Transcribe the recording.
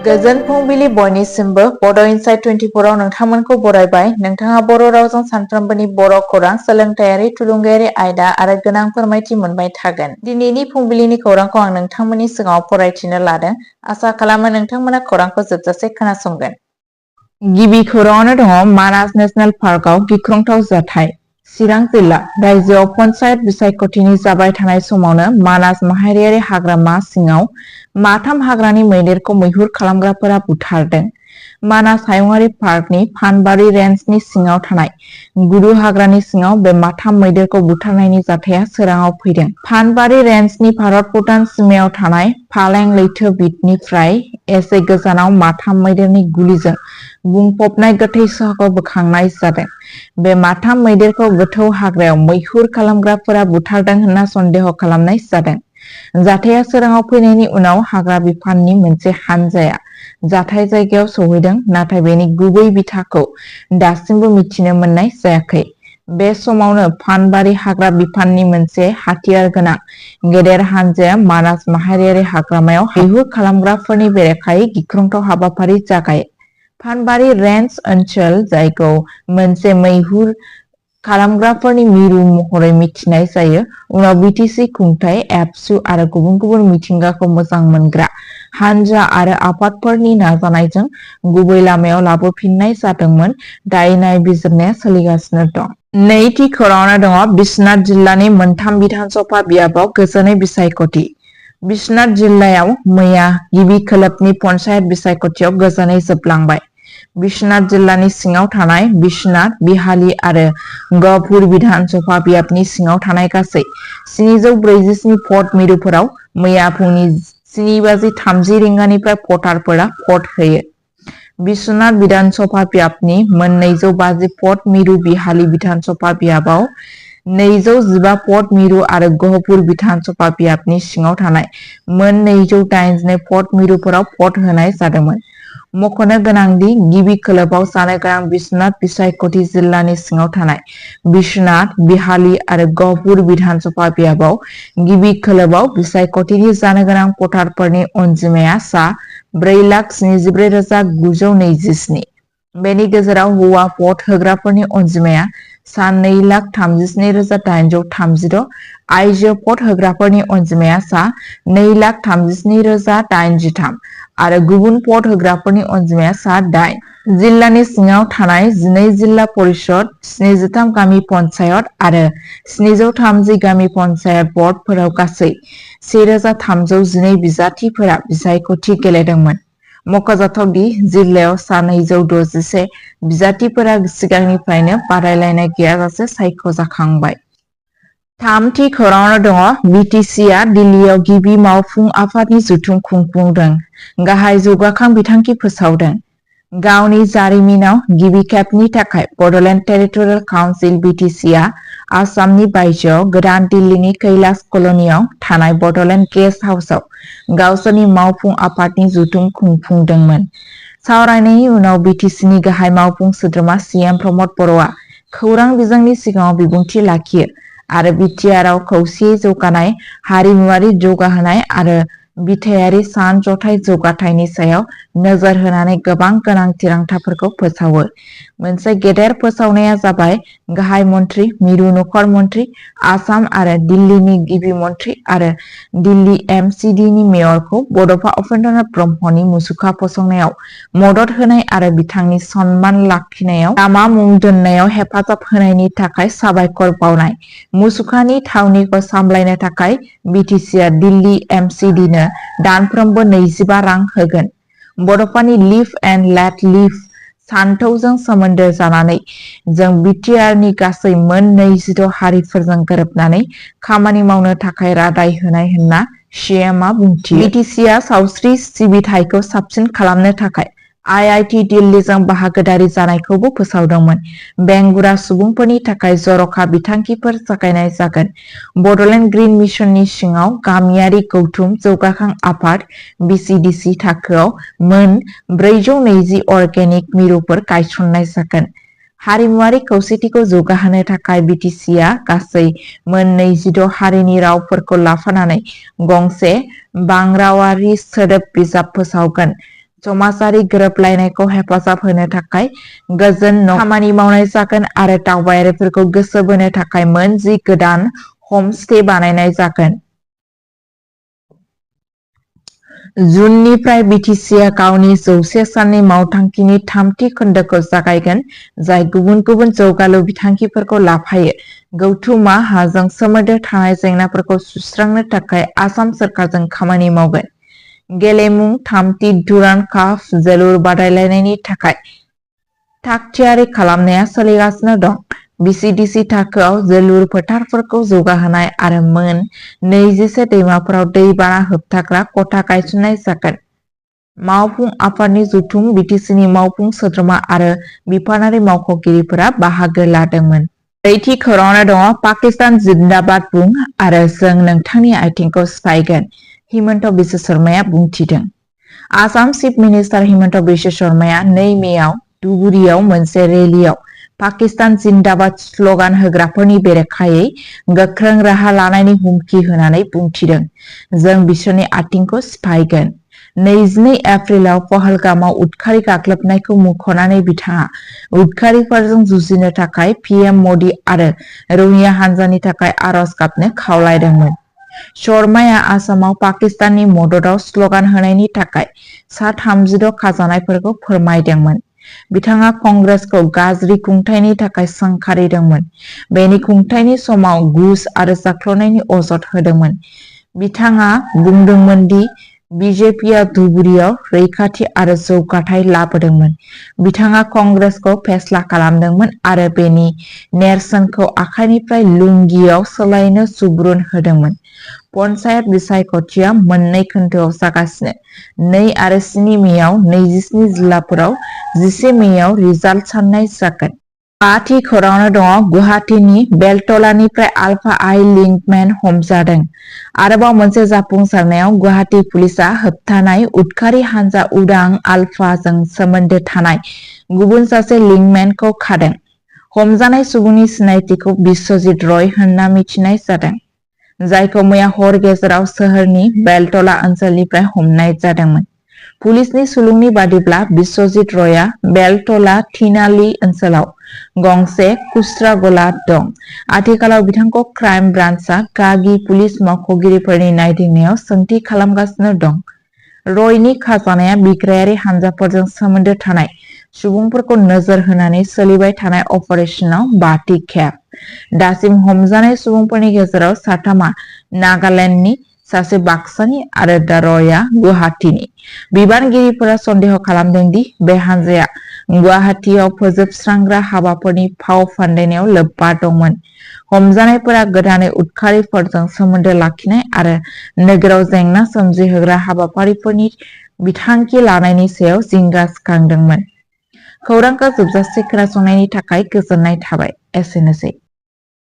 गोजोन फुंबिलि बयनिसिमबो बड' इनसाइट 24 आव नोंथांमोनखौ बरायबाय। नोंथाङा बर' रावजों सानफ्रोमबोनि बर' खौरां, सोलोंथायारि, थुलुंगायारि आयदा आरो गोनां फोरमायथि मोनबाय थागोन। दिनैनि फुंबिलिनि खौरांखौ आं नोंथांमोननि सिगाङाव फरायथिनो लादों। आसा खालामो नोंथांमोना खौरांखौ जोबजासे खोनासंगोन। गिबि खौराङावनो दङ मानास नेशनेल पार्कआव गिख्रंथाव जाथाय। चिरां जिल्ला रायजोआव पन्चायत बिसायख'थिनि जाबाय थानाय समावनो मानास माहारियारि हाग्रामा सिङाव माथाम हाग्रानि मैदेरखौ मैहुर खालामग्राफोरा बुथारदों। मानास हायुङारि पार्कनि फानबारि रेन्जनि सिङाव थानाय गुदु हाग्रानि सिङाव बे माथाम मैदेरखौ बुथारनायनि जाथाया सोराङाव फैदों। फानबारि रेन्जनि भारत-भुटान सिमायाव थानाय फालें लैथो बिथनिफ्राय एसे गोजानाव माथाम मैदेरनि गुलिजों बुंफबनाय गोथै सह'खौ बोखांनाय जादों। बे माथाम मैदेरखौ गोथौ हाग्रायाव मैहुर खालामग्राफोरा बुथारदों होनना सन्देह खालामनाय जादों। जाथाया सोराङाव फैनायनि उनाव हाग्रा बिफाननि मोनसे हानजाया जाथाय जायगायाव सौहैदों, नाथाय बेनि गुबै बिथाखौ दासिमबो मिथिनो मोननाय जायाखै। बे समावनो फानबारि हाग्रा बिफाननि मोनसे हाथियार गोनां गेदेर हानजाया मानास माहारियारि हाग्रामायाव मैहुर खालामग्राफोरनि बेरेखायै गिख्रंथाव हाबाफारि जागायो। फानबारि रेन्ज ओनसोल, जायखौ मोनसे मैहुर खालामग्राफोरनि मिरु महरै मिथिनाय जायो, उनाव बिटिसि खुंथाय, एबसु आरो गुबुन गुबुन मिथिंगाखौ मोजां मोनग्रा हानजा आरो आफादफोरनि नाजानायजों गुबै लामायाव लाबोफिननाय जादोंमोन। दाय नायबिजिरनाया सोलिगासिनो दं। नैथि खौराङावनो दङ बिश्वनाथ जिल्लानि मोनथाम बिधानसभा बियाबाव गोजोनै बिसायख'थि। बिश्वनाथ जिल्लायाव मैया गिबि खोलोबनि पन्चायत बिसायख'थियाव गोजोनै जोबलांबाय। बिश्वनाथ जिल्लानि सिङाव थानाय बिश्वनाथ, बिहाली आरो गहपुर बिधानसभा बियाबनि सिङाव थानाय गासै 747 भट मिरुफोराव मैया फुंनि 7:30 रिंगानिफ्राय भटारफोरा भट होयो। बिश्वनाथ बिधानसभा बियाबनि मोन 250 भट मिरु, बिहाली बिधानसभा बियाबाव 215 भट मिरु आरो गहपुर बिधानसभा बियाबनि सिङाव थानाय मोन 282 भट मिरुफोराव भट होनाय जादोंमोन। मख'नो गोनांदि गिबि खोलोबआव जानो गोनां बिश्वनाथ बिसायख'थि जिल्लानि सिङाव थानाय बिश्वनाथ, बिहाली आरो गहपुर बिधानसभा बियाबाव गिबि खोलोबआव बिसायख'थिनि जानो गोनां भटारफोरनि अनजिमाया सा 4,74,927। बेनि गेजेराव हौवा भट होग्राफोरनि अनजिमाया सा 2,37,836, आइजो भट होग्राफोरनि अनजिमाया सा 2,37,083 आरो गुबुन भट होग्राफोरनि अनजिमाया सा 8। जिल्लानि सिङाव थानाय 12 जिल्ला परिषद, 73 गामि पन्चायत आरो 730 गामि पन्चायत बर्डफोराव गासै 1,312 बिजाथिफोरा बिसायख'थि गेलेदोंमोन। मख'जाथावदि जिल्लायाव सा 261 बिजाथिफोरा सिगांनिफ्रायनो बादायलायनाय गैयाजासे सायख'जाखांबाय। थामथि खौराङावनो दङ बिटिसिआ दिल्लीयाव गिबि मावफुं आफादनि जथुम खुंफुंदों, गाहाय जौगाखां बिथांखि फोसावदों। गावनि जारिमिनाव गिबि खेबनि थाखाय बड'लेण्ड टेरिटरियेल काउन्सिल बिटिसिआ आसामनि बायजोआव गोदान दिल्लीनि कैलाश कल'नियाव थानाय बड'लेण्ड गेस्ट हाउसआव गावसोरनि मावफुं आफादनि जथुम खुंफुंदोंमोन। सावरायनायनि उनाव बिटिसिनि गाहाय मावफुं सोद्रोमा CM प्रमद बर'आ खौरां बिजोंनि सिगाङाव बिबुंथि लाखियो आरो बिटिआरआव खौसेयै जौगानाय, हारिमुआरि जौगाहोनाय आरो बिथायारि सानज'थाय जौगाथायनि सायाव नोजोर होनानै गोबां गोनां थिरांथाफोरखौ फोसावो। मोनसे गेदेर फोसावनाया जाबाय गाहाय मन्थ्रि, मिरु नखर मन्थ्रि, आसाम आरो दिल्लीनि गिबि मन्थ्रि आरो दिल्ली MCDनि मेयरखौ बड'फा उपेन्द्रनाथ ब्रह्मनि मुसुखा फसंनायाव मदद होनाय आरो बिथांनि सन्मान लाखिनायाव लामा मुं दोन्नायाव हेफाजाब होनायनि थाखाय साबायखर बावनाय। मुसुखानि थावनिखौ सामलायनो थाखाय बिटिसिआ दिल्ली MCDनो दानफ्रोमबो 25 रां होगोन। बड'फानि लिभ एन्ड लेट लिभ सानथौजों सोमोन्दो जानानै जों बिटिआरनि गासै मोन 26 हारिफोरजों गोरोबनानै खामानि मावनो थाखाय रादाय होनाय होनना CMआ बुंथियो। बिटिसिआ सावस्रि सिबिथायखौ साबसिन खालामनो थाखाय IIT दिल्लीजों बाहागोदारि जानायखौबो फोसावदोंमोन। बेंगुरा सुबुंफोरनि थाखाय जर'खा बिथांखिफोर जागायनाय जागोन। बड'लेण्ड ग्रीन मिशननि सिङाव गामियारि गौथुम जौगाखां आफाद BCDC थाखोआव मोन 420 अर्गेनिक मिरुफोर गायसननाय जागोन। हारिमुआरि खौसेथिखौ जौगाहोनो थाखाय बिटिसिआ गासै मोन 26 हारिनि रावफोरखौ लाफानानै गंसे बांरावारि सोदोब बिजाब फोसावगोन, समाजारि गोरोबलायनायखौ हेफाजाब होनो थाखाय गोजोन खामानि मावनाय जागोन आरो दावबायारिफोरखौ गोसो बोनो थाखाय मोन 10 गोदान हम स्टे बानायनाय जागोन। जुननिफ्राय बिटिसिआ गावनि 100 साननि मावथांखिनि थामथि खोन्दोखौ जागायगोन, जाय गुबुन गुबुन जौगालु बिथांखिफोरखौ लाफायो। गौथुमा हाजों सोमोन्दो थानाय जेंनाफोरखौ सुस्रांनो थाखाय आसाम सोरखारजों खामानि मावगोन। गेलेमु थामथि डुरान्ड काप जोलुर बादायलायनायनि थाखाय थागथियारि खालामनाया सोलिगासिनो दं। बिसिडिसि थाखोआव जोलुर फोथारफोरखौ जौगाहोनाय आरो मोन 21 दैमाफोराव दैबाना होबथाग्रा खथा गायसननाय जागोन। मावफुं आफादनि जथुम बिटिसिनि मावफुं सोद्रोमा आरो बिफानारि मावख'गिरिफोरा बाहागो लादोंमोन। ब्रैथि खौराङाव दङ पाकिस्तान जिन्दाबाद बुं आरो जों नोंथांनि आथिंखौ सिफायगोन, हिमन्त बिश्व शर्माया बुंथिदों। आसाम चिफ मिनिस्टार हिमन्त बिश्व शर्माया 2 मेआव धुबुरीआव मोनसे रेलियाव पाकिस्तान जिन्दाबाद स्ल'गान होग्राफोरनि बेरेखायै गोख्रों राहा लानायनि हुमखि होनानै बुंथिदों, जों बिसोरनि आथिंखौ सिफायगोन। 22 एप्रिलाव पहलगामाव उदखारि गाग्लोबनायखौ मुंख'नानै बिथाङा उदखारिफोरजों जुजिनो थाखाय पिएम मदि आरो रौनिया हान्जानि थाखाय आरज गाबनो खावलायदोंमोन। शर्माया आसामाव पाकिस्ताननि मददआव स्ल'गान होनायनि थाखाय सा 36 खाजानायफोरखौ फोरमायदोंमोन। बिथाङा कंग्रेसखौ गाज्रि खुंथायनि थाखाय सोंखारिदोंमोन। बेनि खुंथायनि समाव घुस आरो जाख्ल'नायनि अजद होदोंमोन। बिथाङा बुंदोंमोन दि बिजेपिआ धुबुरीआव रैखाथि आरो जौगाथाय लाबोदोंमोन। बिथाङा कंग्रेसखौ फेस्ला खालामदोंमोन आरो बेनि नेरसोनखौ आखाइनिफ्राय लुंगियाव सोलायनो सुबुरुन होदोंमोन। पन्चायत बिसायख'थिया मोननै खोन्दोआव जागासिनो। 2 आरो 7 मेआव 27 जिल्लाफोराव, 11 मेआव रिजाल्ट साननाय जागोन। 5थि खौराङाव दङ गुवाहाटीनि बेलतलानिफ्राय आलफा आइ लिंकमेन हमजादों। आरोबाव मोनसे जाफुंसारनायाव गुवाहाटी पुलिसआ होबथानाय उदखारि हानजा उदां आलफाजों सोमोन्दो थानाय गुबुन सासे लिंकमेनखौ खादों। हमजानाय सुबुंनि सिनायथिखौ बिश्वजित रय होनना मिथिनाय जादों, जायखौ मैया हर गेजेराव सोहोरनि बेलतला ओनसोलनिफ्राय हमनाय जादोंमोन। पुलिसनि सुलुंनि बादिब्ला बिश्वजित रयआ बेलतला थिनालि ओनसोलाव गंसे खुस्रा गला दं। आथिखालाव बिथांखौ क्राइम ब्रान्चआ गागि पुलिस मावख'गिरिफोरनि नायदिंनायाव सोंथि खालामगासिनो दं। रयनि खाजानाया बिग्रायारि हानजाफोरजों सोमोन्दो थानाय सुबुंफोरखौ नोजोर होनानै सोलिबाय थानाय अपारेशनाव 5थि खेब। दासिम हमजानाय सुबुंफोरनि गेजेराव 3आ नागालेन्डनि, सासे बाक्सानि आरो दा रयआ गुवाहाटीनि। बिबानगिरिफोरा सन्देह खालामदों दि बे हानजाया गुवाहाटीआव फोजोबस्रांग्रा हाबाफोरनि फाव फान्दायनायाव लोब्बा दंमोन। हमजानायफोरा गोदानै उदखारिफोरजों सोमोन्दो लाखिनाय आरो नोगोराव जेंना सोमजिहोग्रा हाबाफारिफोरनि बिथांखि लानायनि सायाव जिंगा सिखांदोंमोन। खौरांखौ जोबजासे खोनासंनायनि थाखाय गोजोननाय थाबाय। एसेनोसै।